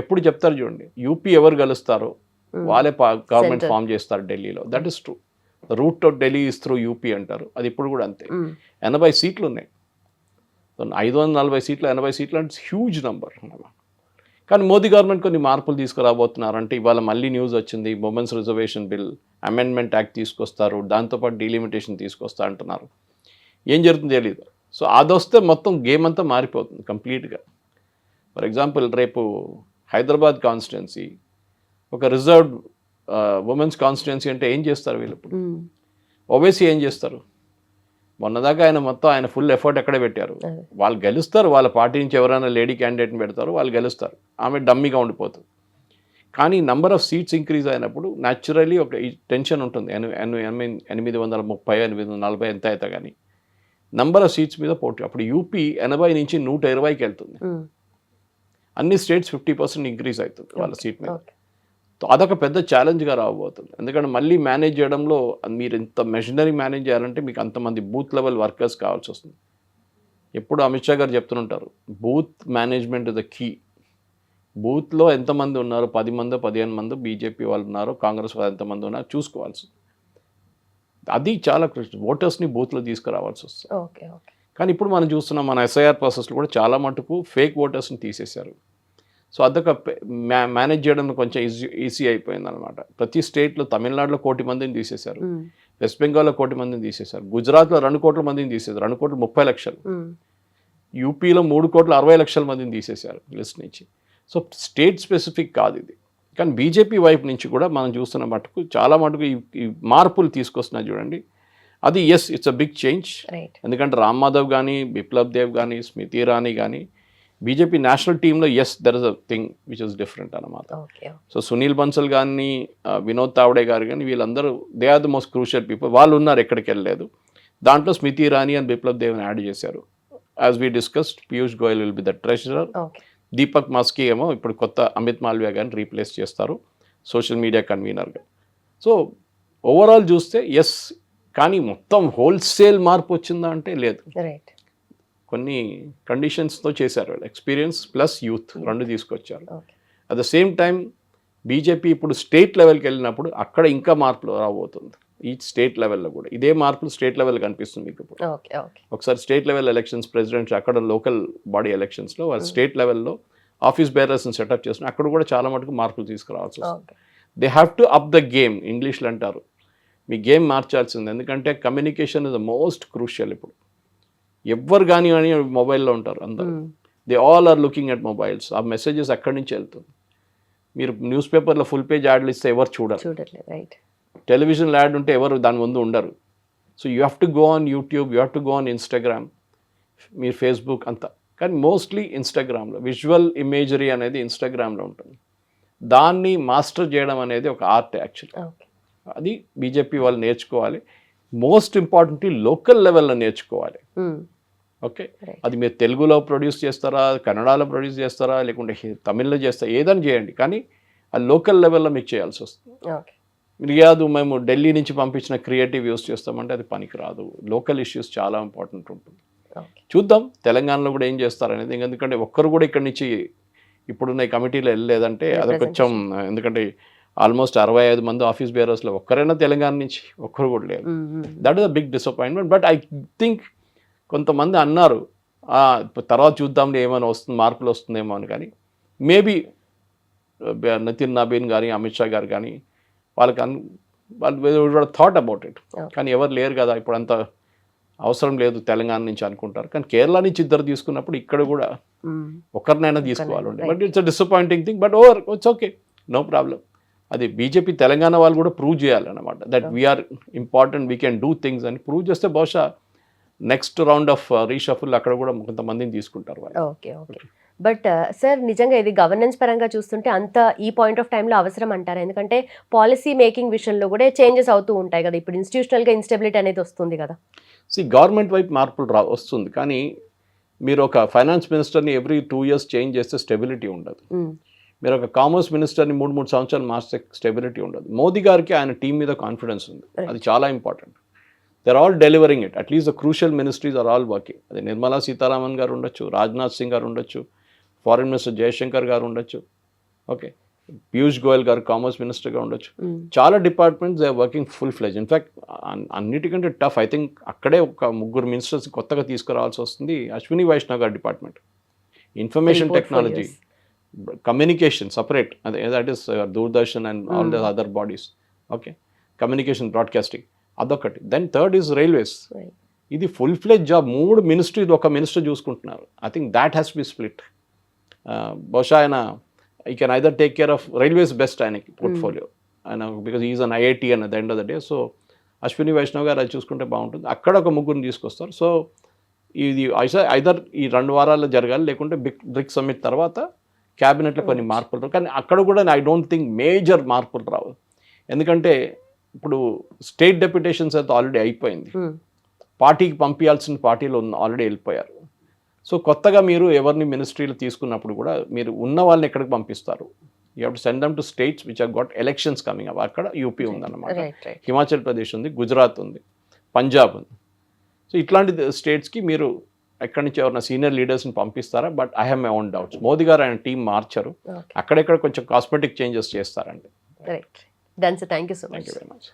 S3: ఎప్పుడు చెప్తారు చూడండి, యూపీ ఎవరు గెలుస్తారో వాళ్ళే గవర్నమెంట్ ఫామ్ చేస్తారు ఢిల్లీలో. That is true. Root of Delhi is through UP అంటారు. అది ఇప్పుడు కూడా అంతే. 80 సీట్లు ఉన్నాయి. 540 సీట్లు, 80 సీట్లు అంటే హ్యూజ్ నంబర్. కానీ మోదీ గవర్నమెంట్ కొన్ని మార్పులు తీసుకురాబోతున్నారు. అంటే ఇవాళ మళ్ళీ న్యూస్ వచ్చింది, women's reservation bill, amendment act తీసుకొస్తారు, దాంతోపాటు డీలిమిటేషన్ తీసుకొస్తా అంటున్నారు. ఏం జరుగుతుందో తెలియదు. సో అది వస్తే మొత్తం గేమ్ అంతా మారిపోతుంది కంప్లీట్గా. ఫర్ ఎగ్జాంపుల్, రేపు హైదరాబాద్ కాన్స్టిట్యున్సీ ఒక రిజర్వ్డ్ ఉమెన్స్ కాన్స్టిట్యున్సీ అంటే ఏం చేస్తారు వీళ్ళు? ఇప్పుడు ఓవైసీ ఏం చేస్తారు? మొన్నదాకా ఆయన ఫుల్ ఎఫర్ట్ ఎక్కడ పెట్టారు? వాళ్ళు గెలుస్తారు, వాళ్ళ పార్టీ నుంచి ఎవరైనా లేడీ క్యాండిడేట్ని పెడతారు, వాళ్ళు గెలుస్తారు, ఆమె డమ్మీగా ఉండిపోతుంది. కానీ నంబర్ ఆఫ్ సీట్స్ ఇంక్రీజ్ అయినప్పుడు న్యాచురలీ ఒక టెన్షన్ ఉంటుంది. 830, 840 ఎంత అయితే కానీ నంబర్ ఆఫ్ సీట్స్ మీద పోటీ. అప్పుడు యూపీ 80 నుంచి 120కి వెళ్తుంది. అన్ని స్టేట్స్ 50% ఇంక్రీజ్ అవుతుంది వాళ్ళ సీట్ మీద. అదొక పెద్ద ఛాలెంజ్గా రాబోతుంది. ఎందుకంటే మళ్ళీ మేనేజ్ చేయడంలో మీరు ఇంత మెషినరీ మేనేజ్ చేయాలంటే మీకు అంతమంది బూత్ లెవెల్ వర్కర్స్ కావాల్సి వస్తుంది. ఎప్పుడు అమిత్ షా గారు చెప్తుంటారు, booth management is the key. బూత్లో ఎంతమంది ఉన్నారు, 10 మందో 15 మందో బీజేపీ వాళ్ళు ఉన్నారు, కాంగ్రెస్ వాళ్ళు ఎంతమంది ఉన్నారు చూసుకోవాల్సి. అది చాలా ఓటర్స్ని బూత్లో తీసుకురావాల్సి వస్తుంది. కానీ ఇప్పుడు మనం చూస్తున్నాం, మన ఎస్ఐఆర్ ప్రాసెస్లో కూడా చాలా మటుకు ఫేక్ ఓటర్స్ని తీసేశారు. సో అదొక మేనేజ్ చేయడంలో కొంచెం ఈజీ అయిపోయింది అనమాట. ప్రతి స్టేట్లో తమిళనాడులో 1 కోటి మందిని తీసేశారు, వెస్ట్ బెంగాల్లో 1 కోటి మందిని తీసేశారు, గుజరాత్లో 2 కోట్ల మందిని తీసేశారు, 2 కోట్ల 30 లక్షలు, యూపీలో 3 కోట్ల 60 లక్షల మందిని తీసేశారు లిస్ట్ నుంచి. సో స్టేట్ స్పెసిఫిక్ కాదు ఇది. కానీ బీజేపీ వైపు నుంచి కూడా మనం చూస్తున్న మటుకు చాలా మటుకు ఈ మార్పులు తీసుకొస్తున్నారు చూడండి. అది yes, it's a big change. ఎందుకంటే రామ్ మాధవ్ కానీ, బిప్లబ్ దేవ్ కానీ, స్మృతి ఇరానీ కానీ, బీజేపీ నేషనల్ టీంలో yes there is a thing which is different అన్నమాట. సో సునీల్ బన్సల్ కానీ, వినోద్ తావడే గారు కానీ, వీళ్ళందరూ they are the most crucial people. వాళ్ళు ఉన్నారు, ఎక్కడికి వెళ్ళలేదు. దాంట్లో స్మృతి ఇరానీ అండ్ బిప్లబ్ దేవ్ని యాడ్ చేశారు. As we discussed, Piyush Goyal will be the treasurer. Deepak Maski ఏమో ఇప్పుడు కొత్త అమిత్ మాల్వియా గారిని రీప్లేస్ చేస్తారు సోషల్ మీడియా కన్వీనర్గా. సో ఓవరాల్ చూస్తే ఎస్, కానీ మొత్తం హోల్సేల్ మార్పు వచ్చిందా అంటే లేదు. కొన్ని కండిషన్స్తో చేశారు. ఎక్స్పీరియన్స్ ప్లస్ యూత్ 2 తీసుకొచ్చారు. At the same time BJP ఇప్పుడు స్టేట్ లెవెల్కి వెళ్ళినప్పుడు అక్కడ ఇంకా మార్పులు రాబోతుంది. ఈ స్టేట్ లెవెల్లో కూడా ఇదే మార్పులు స్టేట్ లెవెల్ కనిపిస్తుంది మీకు ఇప్పుడు. ఒకసారి స్టేట్ లెవెల్ ఎలక్షన్స్, ప్రెసిడెంట్ అక్కడ లోకల్ బాడీ ఎలక్షన్స్లో వాళ్ళు స్టేట్ లెవెల్లో ఆఫీస్ బేరర్స్ని సెటప్ చేస్తున్నారు. అక్కడ కూడా చాలా మటుకు మార్పులు తీసుకురావాల్సి వస్తుంది. They have to up the game, ఇంగ్లీష్లో అంటారు. మీ గేమ్ మార్చాల్సింది. ఎందుకంటే communication is the most crucial. ఇప్పుడు ఎవ్వరు కానీ అని మొబైల్లో ఉంటారు అందరూ. They all are looking at mobiles. ఆ మెసేజెస్ అక్కడి నుంచి వెళ్తుంది. మీరు న్యూస్ పేపర్లో ఫుల్ పేజ్ యాడ్లు ఇస్తే ఎవరు చూడరు. టెలివిజన్ యాడ్ ఉంటే ఎవరు దాని ముందు ఉండరు. So you have to go on YouTube, you have to go on Instagram, మీరు ఫేస్బుక్ అంతా. కానీ మోస్ట్లీ ఇన్స్టాగ్రామ్లో విజువల్ ఇమేజరీ అనేది ఇన్స్టాగ్రామ్లో ఉంటుంది. దాన్ని మాస్టర్ చేయడం అనేది ఒక ఆర్ట్ యాక్చువల్లీ. అది బీజేపీ వాళ్ళు నేర్చుకోవాలి. మోస్ట్ ఇంపార్టెంట్లీ లోకల్ లెవెల్లో నేర్చుకోవాలి. ఓకే, అది మీరు తెలుగులో ప్రొడ్యూస్ చేస్తారా, కన్నడలో ప్రొడ్యూస్ చేస్తారా, లేకుంటే తమిళ్లో చేస్తారా, ఏదైనా చేయండి, కానీ ఆ లోకల్ లెవెల్లో మీకు చేయాల్సి వస్తుంది. మీరు కాదు మేము ఢిల్లీ నుంచి పంపించిన క్రియేటివ్ యూస్ చేస్తామంటే అది పనికి రాదు. లోకల్ ఇష్యూస్ చాలా ఇంపార్టెంట్ ఉంటుంది. చూద్దాం తెలంగాణలో కూడా ఏం చేస్తారనేది. ఎందుకంటే ఒక్కరు కూడా ఇక్కడి నుంచి ఇప్పుడున్న కమిటీలో వెళ్ళలేదంటే అది కొంచెం, ఎందుకంటే ఆల్మోస్ట్ 65 మంది ఆఫీస్ బేరర్స్లో ఒక్కరైనా తెలంగాణ నుంచి ఒక్కరు కూడా లేరు. That is a big disappointment. But I think కొంతమంది అన్నారు తర్వాత చూద్దాంలే ఏమైనా వస్తుంది, మార్పులు వస్తుందేమో అని. కానీ మేబీ నితిన్ నబీన్ కానీ అమిత్ షా గారు కానీ వాళ్ళు థాట్ అబౌట్ ఇట్. కానీ ఎవరు లేరు కదా ఇప్పుడు, అంత అవసరం లేదు తెలంగాణ నుంచి అనుకుంటారు. కానీ కేరళ నుంచి ఇద్దరు తీసుకున్నప్పుడు ఇక్కడ కూడా ఒకరినైనా తీసుకోవాలి. But it's a disappointing thing. But it's okay, no problem. అది బీజేపీ తెలంగాణ వాళ్ళు కూడా ప్రూవ్ చేయాలన్నమాట. That we are important, we can do things అని ప్రూవ్ చేస్తే బహుశా నెక్స్ట్ రౌండ్ ఆఫ్ రీషఫుల్ అక్కడ కూడా కొంతమందిని తీసుకుంటారు వాళ్ళు.
S2: Okay okay. బట్ సార్ నిజంగా ఇది గవర్నెన్స్ పరంగా చూస్తుంటే అంత ఈ పాయింట్ ఆఫ్ టైంలో అవసరం అంటారా? ఎందుకంటే పాలసీ మేకింగ్ విషయంలో కూడా చేంజెస్ అవుతూ ఉంటాయి కదా, ఇప్పుడు ఇన్స్టిట్యూషనల్గా ఇన్స్టెబిలిటీ అనేది వస్తుంది కదా.
S3: గవర్నమెంట్ వైపు మార్పులు వస్తుంది, కానీ మీరు ఒక ఫైనాన్స్ మినిస్టర్ని ఎవ్రీ 2 years చేంజ్ చేస్తే స్టెబిలిటీ ఉండదు. మీరు ఒక కామర్స్ మినిస్టర్ని 3 సంవత్సరాలు మార్చితే స్టెబిలిటీ ఉండదు. మోదీ గారికి ఆయన టీం మీద కాన్ఫిడెన్స్ ఉంది, అది చాలా important. They are all delivering it. At least the crucial ministries are all working. అది నిర్మలా సీతారామన్ గారు ఉండొచ్చు, రాజ్నాథ్ సింగ్ గారు ఉండొచ్చు, ఫారిన్ మినిస్టర్ జయశంకర్ గారు ఉండొచ్చు, ఓకే, పీయూష్ గోయల్ గారు కామర్స్ మినిస్టర్గా ఉండొచ్చు. చాలా departments they are working full fledge. In fact అన్నిటికంటే టఫ్ ఐ థింక్ అక్కడే ఒక 3 మినిస్టర్స్ కొత్తగా తీసుకురావాల్సి వస్తుంది. అశ్విని వైష్ణవ్ గారి department, information technology, communication separate, అదే that is Doordarshan and all the other bodies, okay, communication broadcasting అదొకటి. Then third is railways. ఇది ఫుల్ ఫ్లెజ్ జాబ్. 3 మినిస్ట్రీలు ఒక మినిస్టర్ చూసుకుంటున్నారు. I think that has be split. బహుశా ఆయన ఈ can either take care of railways best ఆయనకి portfolio, ఆయన because is an IIT at the end of the day. So Ashwini Vaishnav గారు అది చూసుకుంటే బాగుంటుంది. అక్కడ ఒక 3 తీసుకొస్తారు. సో ఇది ఐదర్ ఈ 2 వారాల్లో జరగాలి, లేకుంటే బ్రిక్స్ సమ్మిట్ తర్వాత క్యాబినెట్లో కొన్ని మార్పులు రావు. కానీ అక్కడ కూడా ఐ డోంట్ థింక్ మేజర్ మార్పులు రావు. ఎందుకంటే ఇప్పుడు స్టేట్ డెప్యుటేషన్స్ అయితే ఆల్రెడీ అయిపోయింది. పార్టీకి పంపించాల్సిన పార్టీలో ఆల్రెడీ వెళ్ళిపోయారు. సో కొత్తగా మీరు ఎవరిని మినిస్ట్రీలో తీసుకున్నప్పుడు కూడా మీరు ఉన్న వాళ్ళని ఎక్కడికి పంపిస్తారు? You have to send them to states which have got elections coming up. అక్కడ యూపీ ఉందన్నమాట, హిమాచల్ ప్రదేశ్ ఉంది, గుజరాత్ ఉంది, పంజాబ్ ఉంది. సో ఇట్లాంటి స్టేట్స్కి మీరు ఎక్కడి నుంచి ఎవరైనా సీనియర్ లీడర్స్ని పంపిస్తారా? But I have my own doubts. Modi గారు ఆయన టీం మార్చారు, అక్కడెక్కడ కొంచెం కాస్మెటిక్ చేంజెస్ చేస్తారండి.
S2: Right. Done sir, thank you so much.
S3: Thank you very much.